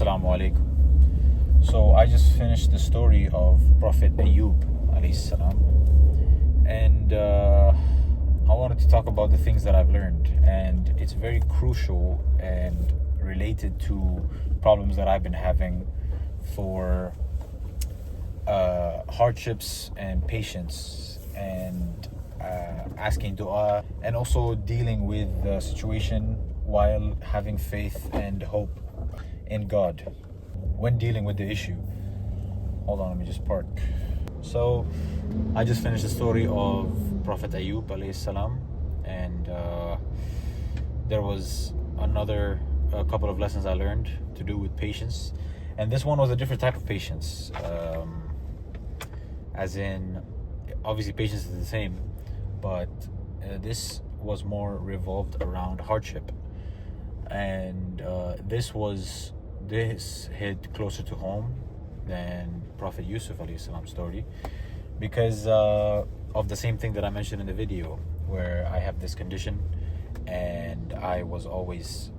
Assalamu alaikum. So I just finished the story of Prophet Ayoub alayhi salam, and I wanted to talk about the things that I've learned, and it's very crucial and related to problems that I've been having for hardships and patience and asking dua, and also dealing with the situation while having faith and hope in God when dealing with the issue. Hold on, let me just park. So I just finished the story of Prophet Ayoub alayhi salam, and there was a couple of lessons I learned to do with patience, and this one was a different type of patience, as in obviously patience is the same, but this was more revolved around hardship, and this hit closer to home than Prophet Yusuf alayhi salam's story, because of the same thing that I mentioned in the video, where I have this condition, and I always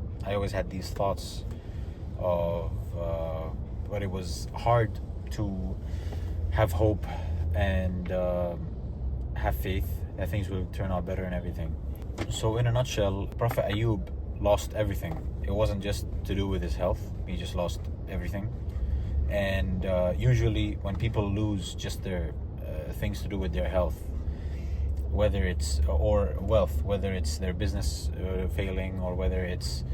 had these thoughts of but it was hard to have hope and have faith that things will turn out better and everything. So in a nutshell, Prophet Ayoub lost everything. It wasn't just to do with his health, he just lost everything. And usually when people lose just their things to do with their health, whether it's or wealth, whether it's their business failing, or whether it's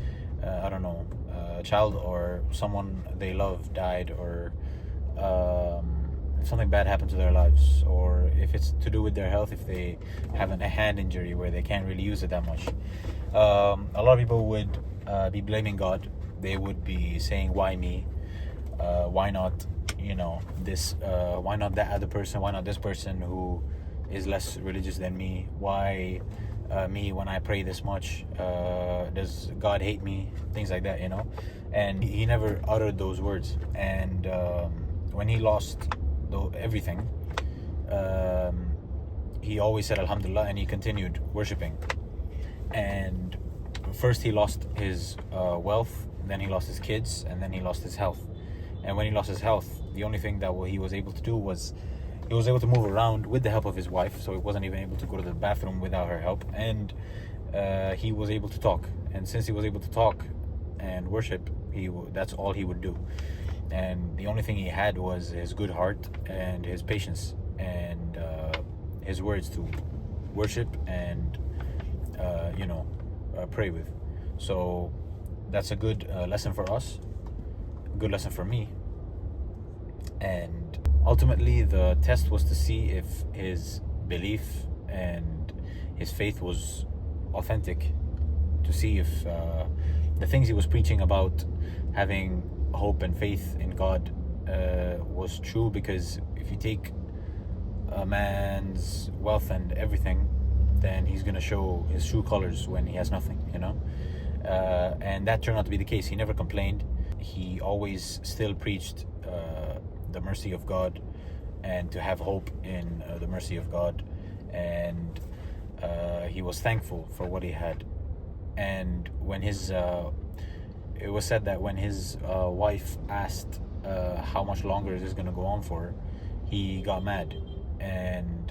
a child or someone they love died, or if something bad happened to their lives, or if it's to do with their health, if they have a hand injury where they can't really use it that much, a lot of people would be blaming God. They would be saying, why me? Why not this? Why not that other person? Why not this person who is less religious than me? Why me when I pray this much? Does God hate me? Things like that, and he never uttered those words. And when he lost everything, he always said Alhamdulillah, and he continued worshipping. And first he lost his wealth, then he lost his kids, and then he lost his health. And when he lost his health, the only thing that he was able to do was he was able to move around with the help of his wife, so he wasn't even able to go to the bathroom without her help. And he was able to talk, and since he was able to talk and worship, that's all he would do. And the only thing he had was his good heart and his patience and his words to worship and pray with. So that's a good lesson for us, a good lesson for me. And ultimately the test was to see if his belief and his faith was authentic, to see if the things he was preaching about having hope and faith in God was true. Because if you take a man's wealth and everything, then he's going to show his true colors when he has nothing, and that turned out to be the case. He never complained. He always still preached the mercy of God, and to have hope in the mercy of God, and he was thankful for what he had. And when it was said that when his wife asked how much longer is this going to go on for, he got mad. And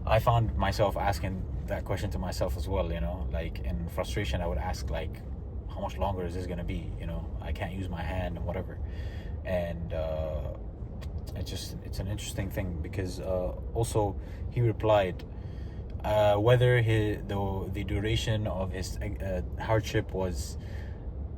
I found myself asking that question to myself as well, like in frustration I would ask, like, how much longer is this going to be? I can't use my hand and whatever. And it's an interesting thing, because also he replied, whether the duration of his hardship was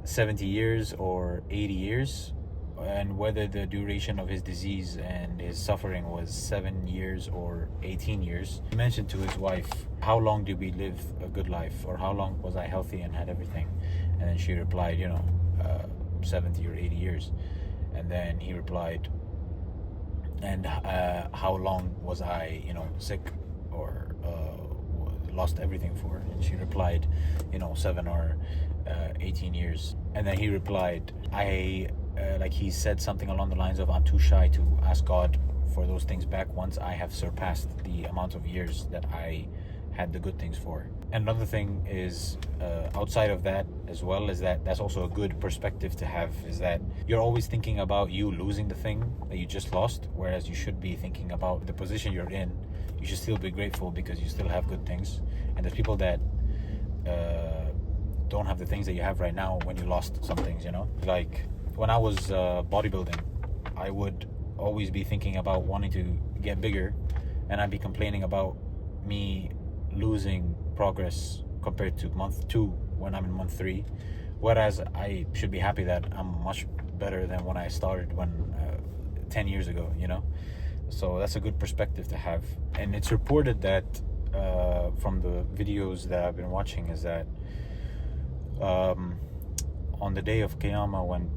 70 years or 80 years, and whether the duration of his disease and his suffering was 7 years or 18 years. He mentioned to his wife, how long did we live a good life, or how long was I healthy and had everything? And then she replied, 70 or 80 years. And then he replied, and how long was I sick or lost everything for? And she replied, 7 or 18 years. And then he replied, he said something along the lines of, I'm too shy to ask God for those things back once I have surpassed the amount of years that I had the good things for. And another thing is, outside of that as well, is that's also a good perspective to have, is that you're always thinking about you losing the thing that you just lost, whereas you should be thinking about the position you're in. You should still be grateful because you still have good things. And there's people that don't have the things that you have right now when you lost some things, you know? Like when I was bodybuilding, I would always be thinking about wanting to get bigger, and I'd be complaining about me losing progress compared to month 2 when I'm in month 3, whereas I should be happy that I'm much better than when I started 10 years ago, you know? So that's a good perspective to have. And it's reported that from the videos that I've been watching, is that on the day of Qiyamah, when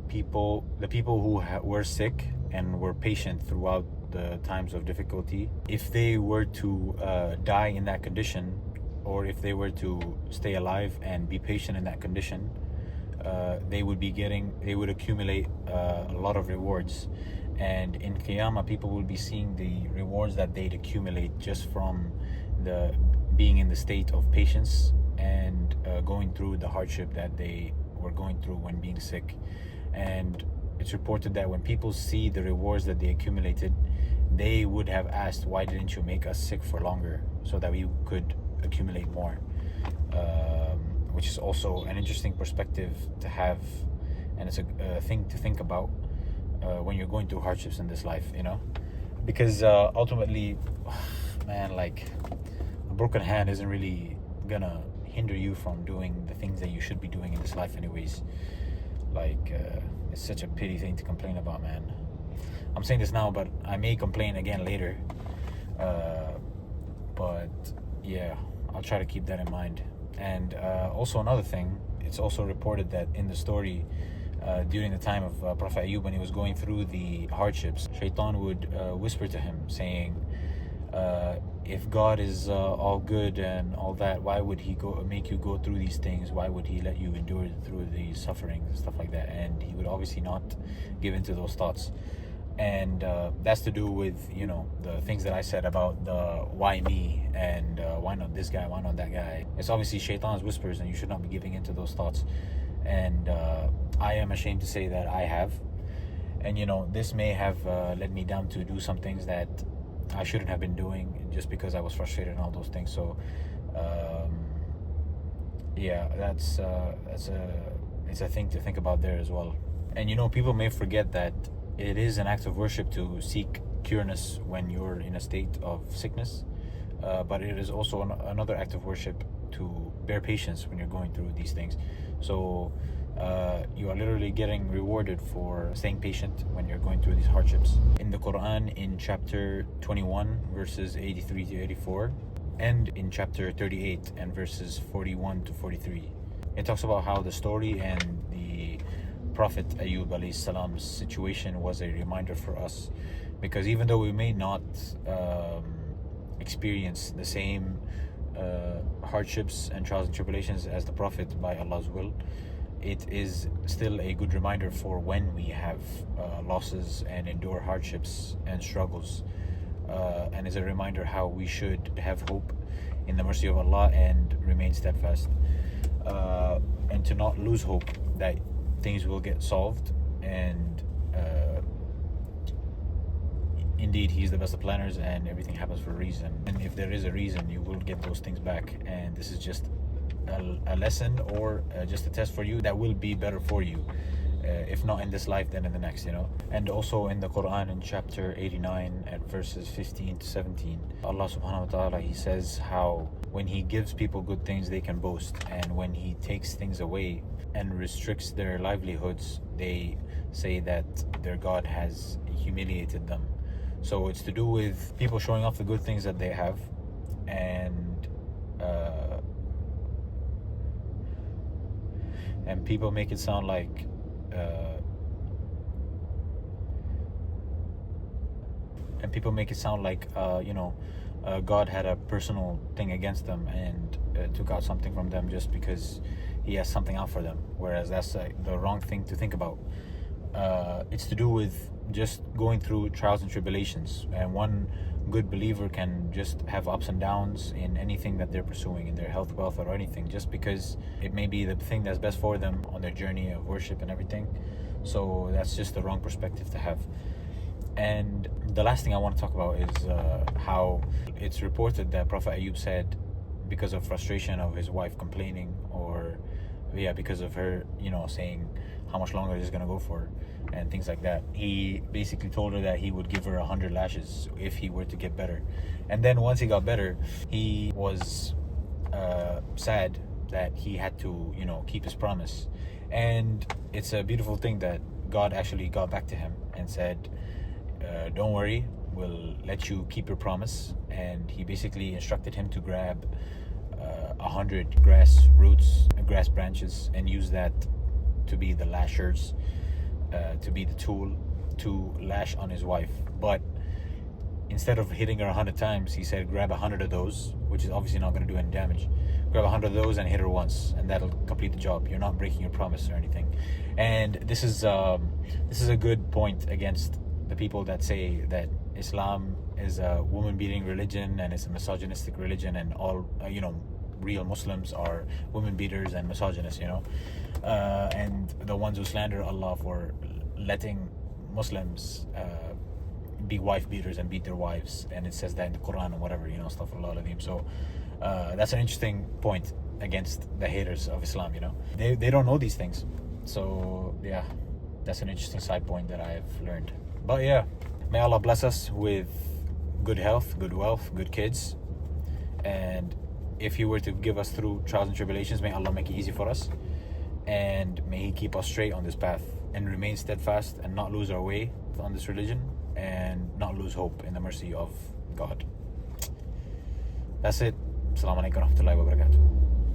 the people who were sick and were patient throughout the times of difficulty, if they were to die in that condition, or if they were to stay alive and be patient in that condition, they would accumulate a lot of rewards. And in Qiyamah, people will be seeing the rewards that they'd accumulate just from the being in the state of patience and going through the hardship that they were going through when being sick. And it's reported that when people see the rewards that they accumulated, they would have asked, why didn't you make us sick for longer so that we could accumulate more? Which is also an interesting perspective to have, and it's a thing to think about when you're going through hardships in this life, you know? Because ultimately, man, like a broken hand isn't really gonna hinder you from doing the things that you should be doing in this life anyways. Like it's such a pity thing to complain about, man. I'm saying this now, but I may complain again later. But yeah, I'll try to keep that in mind. And also another thing, it's also reported that in the story, during the time of Prophet Ayoub, when he was going through the hardships, Shaitan would whisper to him saying, if God is all good and all that, why would he make you go through these things? Why would he let you endure through these sufferings and stuff like that? And he would obviously not give into those thoughts. And that's to do with, you know, the things that I said about the why me, and why not this guy, why not that guy. It's obviously Shaitan's whispers, and you should not be giving into those thoughts. And I am ashamed to say that I have. And, you know, this may have led me down to do some things that I shouldn't have been doing just because I was frustrated and all those things. So yeah, it's a thing to think about there as well. And, you know, people may forget that it is an act of worship to seek cureness when you're in a state of sickness, but it is also another act of worship to bear patience when you're going through these things. So you are literally getting rewarded for staying patient when you're going through these hardships. In the Quran, in chapter 21 verses 83 to 84, and in chapter 38 and verses 41 to 43, it talks about how the story and the Prophet Ayoub alayhi salam's situation was a reminder for us, because even though we may not experience the same hardships and trials and tribulations as the Prophet by Allah's will, it is still a good reminder for when we have losses and endure hardships and struggles, and is a reminder how we should have hope in the mercy of Allah and remain steadfast, and to not lose hope that things will get solved. And indeed, He's the best of planners, and everything happens for a reason. And if there is a reason, you will get those things back. And this is just a lesson, or just a test for you that will be better for you, if not in this life, then in the next, you know. And also in the Quran, in chapter 89 at verses 15 to 17, Allah subhanahu wa ta'ala, He says how when He gives people good things, they can boast, and when He takes things away and restricts their livelihoods, they say that their God has humiliated them. So it's to do with people showing off the good things that they have, and people make it sound like you know, God had a personal thing against them and took out something from them just because He has something out for them, whereas that's the wrong thing to think about. It's to do with just going through trials and tribulations. And one good believer can just have ups and downs in anything that they're pursuing, in their health, wealth, or anything, just because it may be the thing that's best for them on their journey of worship and everything. So that's just the wrong perspective to have. And the last thing I want to talk about is how it's reported that Prophet Ayoub said, because of frustration of his wife complaining, or because of her, saying how much longer this is going to go for and things like that, he basically told her that he would give her 100 lashes if he were to get better. And then once he got better, he was sad that he had to keep his promise. And it's a beautiful thing that God actually got back to him and said, don't worry, we'll let you keep your promise. And he basically instructed him to grab 100 grass roots, grass branches, and use that to be the lashers, to be the tool to lash on his wife. But instead of hitting her 100 times, he said grab 100 of those, which is obviously not going to do any damage. Grab 100 of those and hit her once, and that'll complete the job. You're not breaking your promise or anything. And this is a good point against the people that say that Islam is a woman-beating religion and it's a misogynistic religion, and all real Muslims are women beaters and misogynists, and the ones who slander Allah for letting Muslims be wife beaters and beat their wives, and it says that in the Quran and whatever, astaghfirullah al-azim. So that's an interesting point against the haters of Islam. They don't know these things. So yeah, that's an interesting side point that I've learned. But yeah, may Allah bless us with good health, good wealth, good kids, and if He were to give us through trials and tribulations, may Allah make it easy for us, and may He keep us straight on this path and remain steadfast and not lose our way on this religion and not lose hope in the mercy of God. That's it. Assalamu alaikum wa rahmatullahi wa barakatuh.